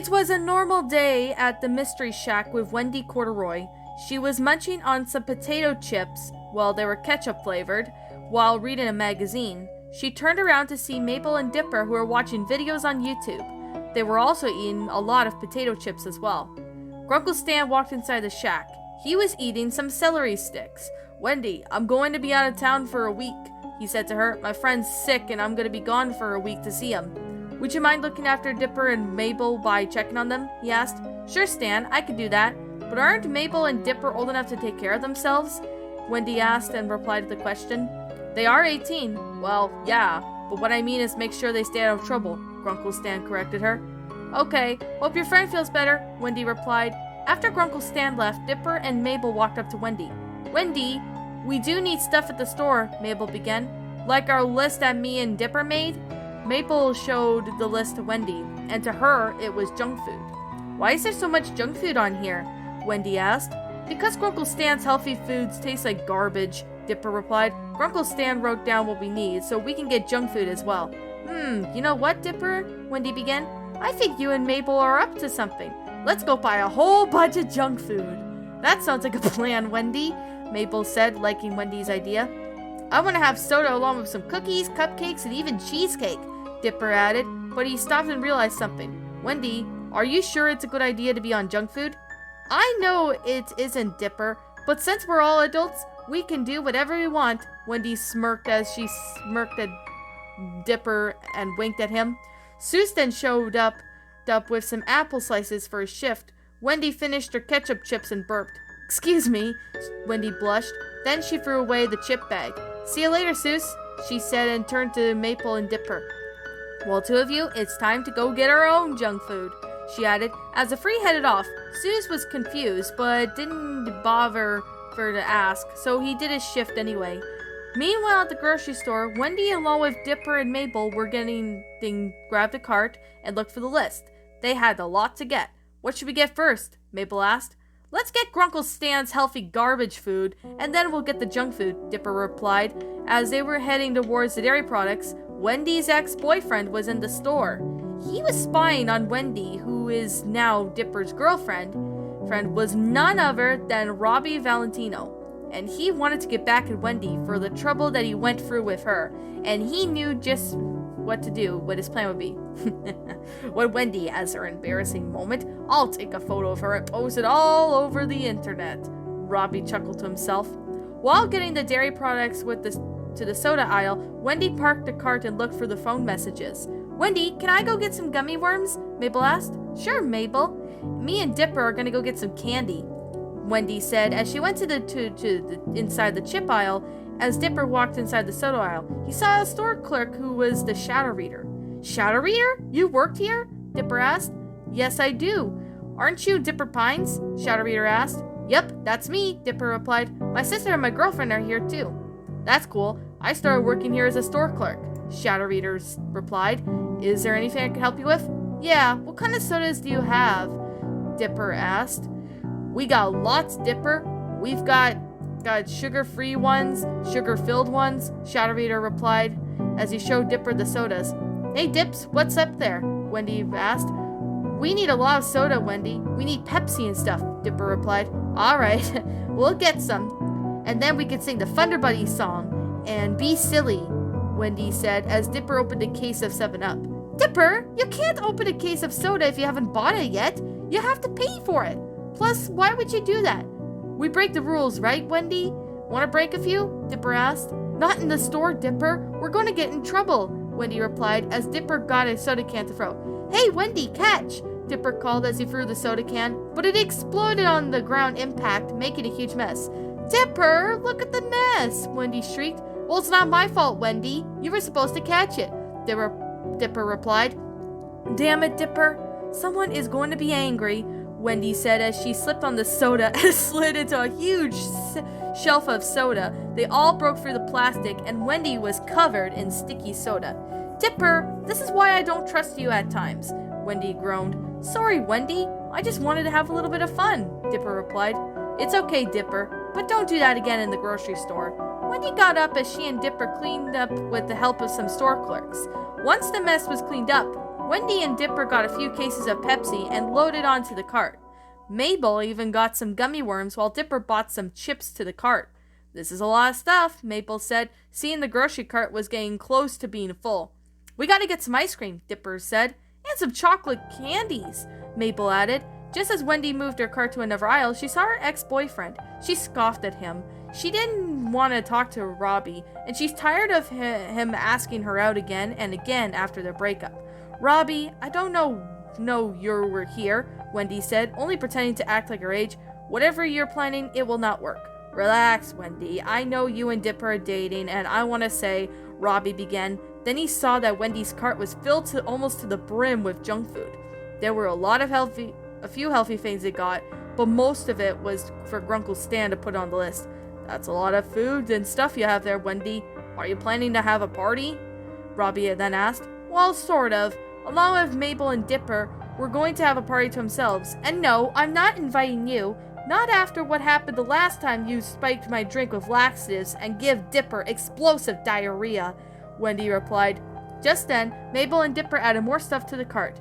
It was a normal day at the Mystery Shack with Wendy Corduroy. She was munching on some potato chips, well, they were ketchup flavored, while reading a magazine. She turned around to see Mabel and Dipper, who were watching videos on YouTube. They were also eating a lot of potato chips as well. Grunkle Stan walked inside the shack. He was eating some celery sticks. "Wendy, I'm going to be out of town for a week," he said to her. "My friend's sick and I'm going to be gone for a week to see him. Would you mind looking after Dipper and Mabel by checking on them?" he asked. "Sure, Stan, I could do that. But aren't Mabel and Dipper old enough to take care of themselves?" Wendy asked and replied to the question. "They are 18. Well, yeah, but what I mean is make sure they stay out of trouble," Grunkle Stan corrected her. "Okay, hope your friend feels better," Wendy replied. After Grunkle Stan left, Dipper and Mabel walked up to Wendy. "Wendy, we do need stuff at the store," Mabel began. "Like our list that me and Dipper made?" Mabel showed the list to Wendy, and to her, it was junk food. "Why is there so much junk food on here?" Wendy asked. "Because Grunkle Stan's healthy foods taste like garbage," Dipper replied. "Grunkle Stan wrote down what we need, so we can get junk food as well." You know what, Dipper?" Wendy began. "I think you and Mabel are up to something. Let's go buy a whole bunch of junk food." "That sounds like a plan, Wendy," Mabel said, liking Wendy's idea. "I want to have soda along with some cookies, cupcakes, and even cheesecake," Dipper added, but he stopped and realized something. "Wendy, are you sure it's a good idea to be on junk food?" "I know it isn't, Dipper, but since we're all adults, we can do whatever we want," Wendy smirked as she smirked at Dipper and winked at him. Seuss then showed up with some apple slices for his shift. Wendy finished her ketchup chips and burped. "Excuse me," Wendy blushed. Then she threw away the chip bag. "See you later, Seuss," she said and turned to Maple and Dipper. "Well, two of you, it's time to go get our own junk food," she added. As the three headed off, Seuss was confused, but didn't bother to ask, so he did his shift anyway. Meanwhile, at the grocery store, Wendy, along with Dipper and Mabel, grabbed a cart and looked for the list. They had a lot to get. "What should we get first?" Mabel asked. "Let's get Grunkle Stan's healthy garbage food, and then we'll get the junk food," Dipper replied. As they were heading towards the dairy products, Wendy's ex-boyfriend was in the store. He was spying on Wendy, who is now Dipper's girlfriend. Was none other than Robbie Valentino, and he wanted to get back at Wendy for the trouble that he went through with her, and he knew just what to do, what his plan would be. When Wendy has her embarrassing moment, I'll take a photo of her and post it all over the internet, Robbie chuckled to himself. While getting the dairy products to the soda aisle, Wendy parked the cart and looked for the phone messages. "Wendy, can I go get some gummy worms?" Mabel asked. "Sure, Mabel. Me and Dipper are gonna go get some candy," Wendy said as she went to the inside the chip aisle. As Dipper walked inside the soda aisle, he saw a store clerk who was the Shadow Reader. "Shadow Reader? You worked here?" Dipper asked. "Yes, I do. Aren't you Dipper Pines?" Shadow Reader asked. "Yep, that's me," Dipper replied. "My sister and my girlfriend are here too." "That's cool. I started working here as a store clerk," Shadow Reader replied. "Is there anything I can help you with?" "Yeah, what kind of sodas do you have?" Dipper asked. "We got lots, Dipper. We've got sugar-free ones, sugar-filled ones," Shadow Reader replied as he showed Dipper the sodas. "Hey, Dips, what's up there?" Wendy asked. "We need a lot of soda, Wendy. We need Pepsi and stuff," Dipper replied. "All right, we'll get some. And then we can sing the Thunder Buddy song and be silly," Wendy said as Dipper opened a case of 7-Up. "Dipper, you can't open a case of soda if you haven't bought it yet. You have to pay for it. Plus, why would you do that?" "We break the rules, right, Wendy? Want to break a few?" Dipper asked. "Not in the store, Dipper. We're going to get in trouble," Wendy replied as Dipper got a soda can to throw. "Hey, Wendy, catch!" Dipper called as he threw the soda can, but it exploded on the ground impact, making a huge mess. "Dipper, look at the mess!" Wendy shrieked. "Well, it's not my fault, Wendy. You were supposed to catch it," Dipper replied. "Damn it, Dipper. Someone is going to be angry," Wendy said as she slipped on the soda and slid into a huge shelf of soda. They all broke through the plastic, and Wendy was covered in sticky soda. "Dipper, this is why I don't trust you at times," Wendy groaned. "Sorry, Wendy. I just wanted to have a little bit of fun," Dipper replied. "It's okay, Dipper, but don't do that again in the grocery store." Wendy got up as she and Dipper cleaned up with the help of some store clerks. Once the mess was cleaned up, Wendy and Dipper got a few cases of Pepsi and loaded onto the cart. Mabel even got some gummy worms while Dipper bought some chips to the cart. "This is a lot of stuff," Mabel said, seeing the grocery cart was getting close to being full. "We gotta get some ice cream," Dipper said. "And some chocolate candies," Mabel added. Just as Wendy moved her cart to another aisle, she saw her ex-boyfriend. She scoffed at him. She didn't want to talk to Robbie, and she's tired of him asking her out again and again after their breakup. "Robbie, I don't know you were here," Wendy said, only pretending to act like her age. "Whatever you're planning, it will not work." "Relax, Wendy. I know you and Dipper are dating, and I want to say," Robbie began. Then he saw that Wendy's cart was filled to almost to the brim with junk food. There were a few healthy things they got, but most of it was for Grunkle Stan to put on the list. "That's a lot of food and stuff you have there, Wendy. Are you planning to have a party?" Robbie then asked. "Well, sort of. Along with Mabel and Dipper, we're going to have a party to themselves. And no, I'm not inviting you. Not after what happened the last time you spiked my drink with laxatives and give Dipper explosive diarrhea," Wendy replied. Just then, Mabel and Dipper added more stuff to the cart.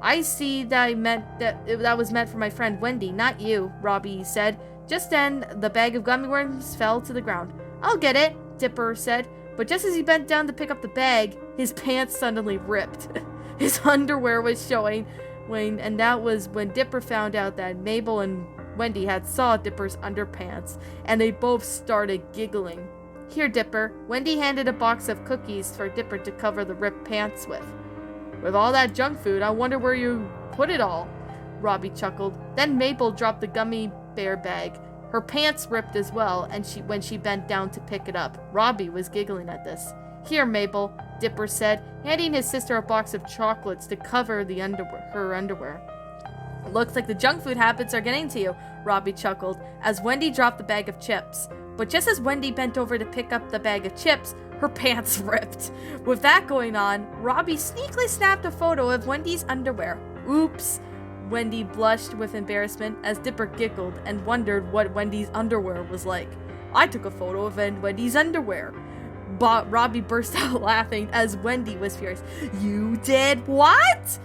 "I see that was meant for my friend Wendy, not you," Robbie said. Just then, the bag of gummy worms fell to the ground. "I'll get it," Dipper said. But just as he bent down to pick up the bag, his pants suddenly ripped. His underwear was showing, and that was when Dipper found out that Mabel and Wendy had saw Dipper's underpants, and they both started giggling. "Here, Dipper." Wendy handed a box of cookies for Dipper to cover the ripped pants with. "With all that junk food, I wonder where you put it all," Robbie chuckled. Then Mabel dropped the gummy bear bag. Her pants ripped as well, and when she bent down to pick it up. Robbie was giggling at this. "Here, Mabel," Dipper said, handing his sister a box of chocolates to cover her underwear. "Looks like the junk food habits are getting to you," Robbie chuckled, as Wendy dropped the bag of chips. But just as Wendy bent over to pick up the bag of chips, her pants ripped. With that going on, Robbie sneakily snapped a photo of Wendy's underwear. "Oops." Wendy blushed with embarrassment as Dipper giggled and wondered what Wendy's underwear was like. "I took a photo of Wendy's underwear." But Robbie burst out laughing as Wendy was furious. "You did what?"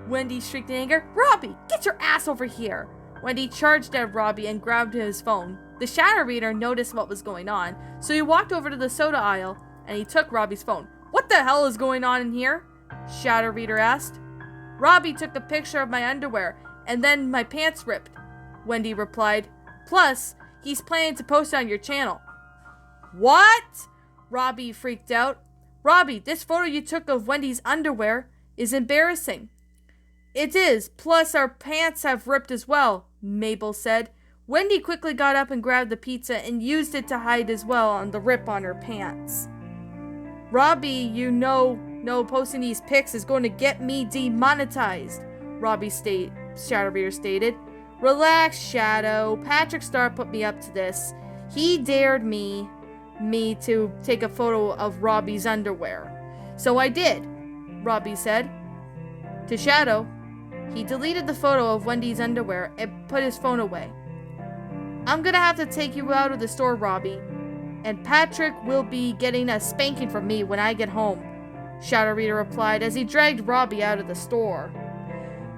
Wendy shrieked in anger. "Robbie, get your ass over here!" Wendy charged at Robbie and grabbed his phone. The shadow reader noticed what was going on, so he walked over to the soda aisle and he took Robbie's phone. "What the hell is going on in here?" Shadow reader asked. "Robbie took a picture of my underwear and then my pants ripped," Wendy replied. "Plus, he's planning to post it on your channel." "What?" Robbie freaked out. "Robbie, this photo you took of Wendy's underwear is embarrassing." "It is, plus our pants have ripped as well," Mabel said. Wendy quickly got up and grabbed the pizza and used it to hide as well on the rip on her pants. "Robbie, you know posting these pics is going to get me demonetized," Shadow Reader stated. "Relax, Shadow. Patrick Star put me up to this. He dared me to take a photo of Robbie's underwear. So I did," Robbie said. To Shadow, he deleted the photo of Wendy's underwear and put his phone away. "I'm gonna have to take you out of the store, Robbie. And Patrick will be getting a spanking from me when I get home," Shadow Reader replied as he dragged Robbie out of the store.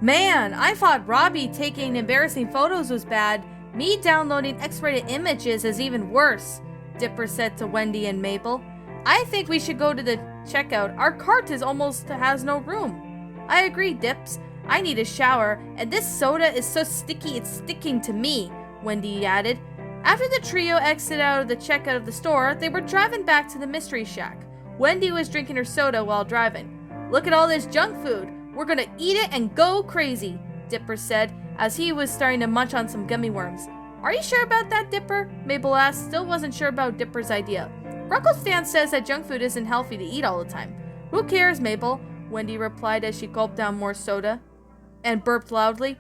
"Man, I thought Robbie taking embarrassing photos was bad. Me downloading X-rated images is even worse," Dipper said to Wendy and Mabel. "I think we should go to the checkout. Our cart almost has no room." "I agree, Dips. I need a shower, and this soda is so sticky it's sticking to me," Wendy added. After the trio exited out of the checkout of the store, they were driving back to the Mystery Shack. Wendy was drinking her soda while driving. "Look at all this junk food. We're gonna eat it and go crazy," Dipper said as he was starting to munch on some gummy worms. "Are you sure about that, Dipper?" Mabel asked, still wasn't sure about Dipper's idea. "Grunkle Stan says that junk food isn't healthy to eat all the time." "Who cares, Mabel?" Wendy replied as she gulped down more soda and burped loudly.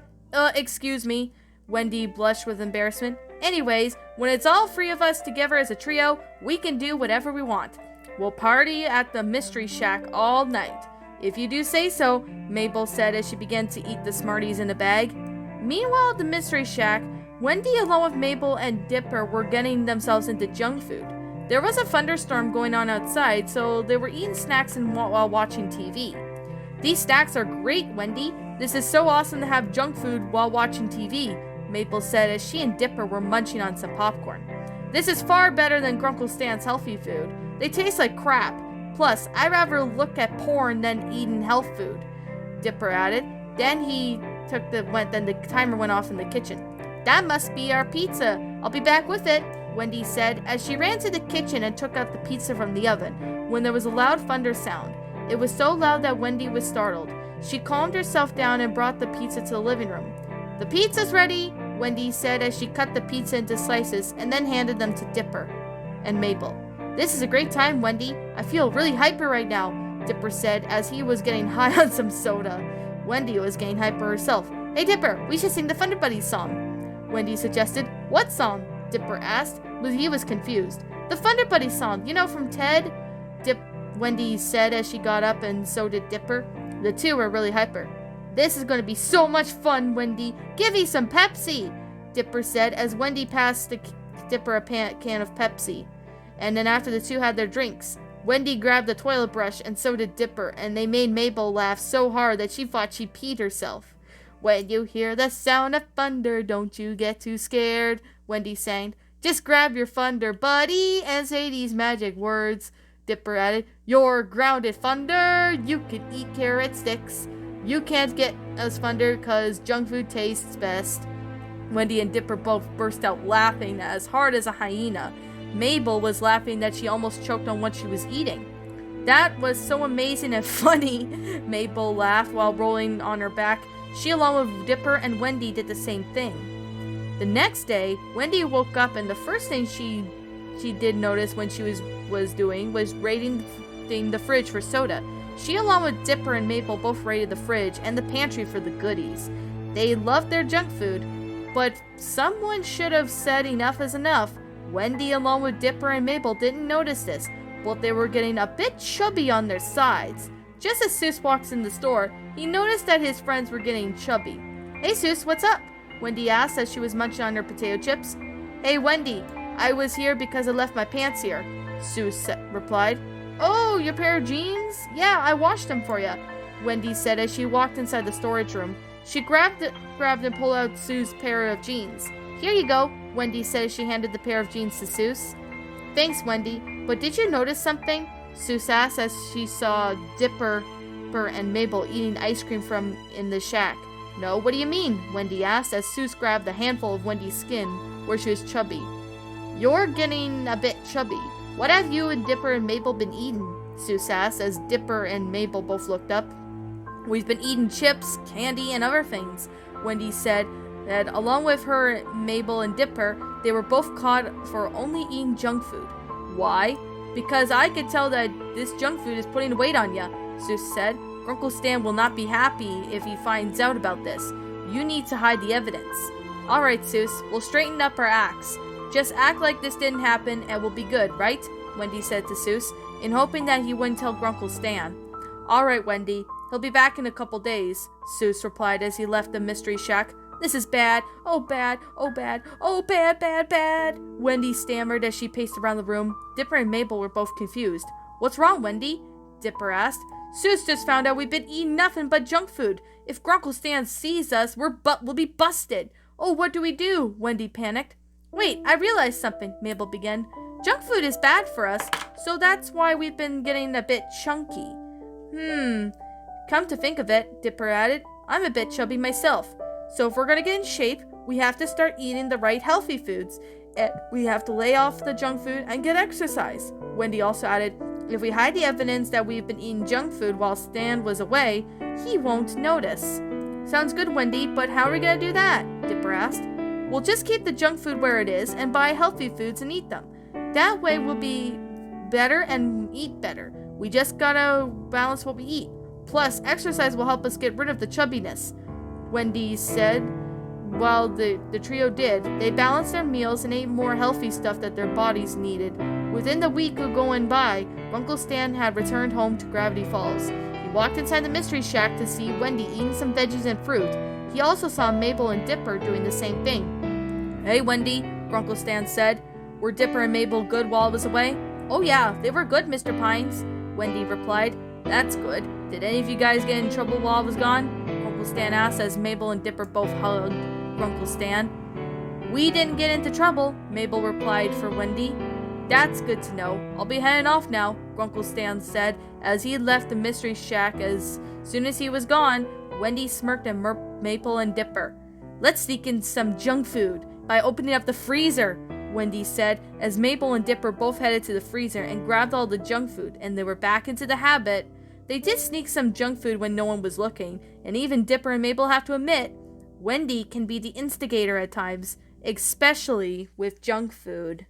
Excuse me." Wendy blushed with embarrassment. "Anyways, when it's all three of us together as a trio, we can do whatever we want. We'll party at the Mystery Shack all night." "If you do say so," Mabel said as she began to eat the Smarties in a bag. Meanwhile, at the Mystery Shack, Wendy along with Mabel and Dipper were getting themselves into junk food. There was a thunderstorm going on outside, so they were eating snacks while watching TV. These snacks are great, Wendy. This is so awesome to have junk food while watching TV, Maple said as she and Dipper were munching on some popcorn. This is far better than Grunkle Stan's healthy food. They taste like crap. Plus, I'd rather look at porn than eating health food, Dipper added. Then the timer went off in the kitchen. That must be our pizza. I'll be back with it, Wendy said as she ran to the kitchen and took out the pizza from the oven when there was a loud thunder sound. It was so loud that Wendy was startled. She calmed herself down and brought the pizza to the living room. The pizza's ready, Wendy said as she cut the pizza into slices and then handed them to Dipper and Maple. This is a great time, Wendy. I feel really hyper right now, Dipper said as he was getting high on some soda. Wendy was getting hyper herself. Hey Dipper, we should sing the Thunder Buddies song, Wendy suggested. What song? Dipper asked, but he was confused. The Thunder Buddies song, you know, from Ted? Wendy said as she got up, and so did Dipper. The two were really hyper. This is going to be so much fun, Wendy. Give me some Pepsi, Dipper said as Wendy passed Dipper a can of Pepsi. And then after the two had their drinks, Wendy grabbed the toilet brush and so did Dipper, and they made Mabel laugh so hard that she thought she peed herself. When you hear the sound of thunder, don't you get too scared, Wendy sang. Just grab your thunder buddy and say these magic words, Dipper added. You're grounded, thunder. You can eat carrot sticks. You can't get us thunder 'cause junk food tastes best. Wendy and Dipper both burst out laughing as hard as a hyena. Mabel was laughing that she almost choked on what she was eating. That was so amazing and funny, Mabel laughed while rolling on her back. She, along with Dipper and Wendy, did the same thing. The next day, Wendy woke up and the first thing she did notice when she was doing was raiding the fridge for soda. She, along with Dipper and Mabel, both raided the fridge and the pantry for the goodies. They loved their junk food, but someone should have said enough is enough. Wendy, along with Dipper and Mabel, didn't notice this, but they were getting a bit chubby on their sides. Just as Seuss walks in the store, he noticed that his friends were getting chubby. Hey Seuss, what's up? Wendy asked as she was munching on her potato chips. Hey Wendy, I was here because I left my pants here, Seuss replied. Oh, your pair of jeans? Yeah, I washed them for you, Wendy said as she walked inside the storage room. She grabbed and pulled out Seuss' pair of jeans. Here you go, Wendy said as she handed the pair of jeans to Seuss. Thanks, Wendy, but did you notice something? Seuss asked as she saw Dipper and Mabel eating ice cream from in the shack. No, what do you mean? Wendy asked as Seuss grabbed a handful of Wendy's skin where she was chubby. You're getting a bit chubby. What have you and Dipper and Mabel been eating? Seuss asked as Dipper and Mabel both looked up. We've been eating chips, candy, and other things, Wendy said. That along with her, Mabel and Dipper, they were both caught for only eating junk food. Why? Because I could tell that this junk food is putting weight on ya, Seuss said. Grunkle Stan will not be happy if he finds out about this. You need to hide the evidence. Alright, Seuss, we'll straighten up our acts. Just act like this didn't happen and we'll be good, right? Wendy said to Seuss, in hoping that he wouldn't tell Grunkle Stan. Alright, Wendy, he'll be back in a couple days, Seuss replied as he left the mystery shack. This is bad. Oh, bad. Oh, bad. Oh, bad, bad, bad. Wendy stammered as she paced around the room. Dipper and Mabel were both confused. What's wrong, Wendy? Dipper asked. Seuss just found out we've been eating nothing but junk food. If Grunkle Stan sees us, we'll be busted. Oh, what do we do? Wendy panicked. Wait, I realized something, Mabel began. Junk food is bad for us, so that's why we've been getting a bit chunky. Come to think of it, Dipper added, I'm a bit chubby myself. So if we're going to get in shape, we have to start eating the right healthy foods. And we have to lay off the junk food and get exercise. Wendy also added, if we hide the evidence that we've been eating junk food while Stan was away, he won't notice. Sounds good, Wendy, but how are we going to do that? Dipper asked. We'll just keep the junk food where it is and buy healthy foods and eat them. That way we'll be better and eat better. We just gotta balance what we eat. Plus, exercise will help us get rid of the chubbiness, Wendy said. While the trio did, they balanced their meals and ate more healthy stuff that their bodies needed. Within the week of going by, Uncle Stan had returned home to Gravity Falls. He walked inside the mystery shack to see Wendy eating some veggies and fruit. He also saw Mabel and Dipper doing the same thing. Hey, Wendy, Grunkle Stan said. Were Dipper and Mabel good while I was away? Oh yeah, they were good, Mr. Pines, Wendy replied. That's good. Did any of you guys get in trouble while I was gone? Grunkle Stan asked as Mabel and Dipper both hugged Grunkle Stan. We didn't get into trouble, Mabel replied for Wendy. That's good to know. I'll be heading off now, Grunkle Stan said as he left the Mystery Shack. As soon as he was gone, Wendy smirked at Maple and Dipper. Let's sneak in some junk food by opening up the freezer, Wendy said as Maple and Dipper both headed to the freezer and grabbed all the junk food, and they were back into the habit. They did sneak some junk food when no one was looking, and even Dipper and Mabel have to admit, Wendy can be the instigator at times, especially with junk food.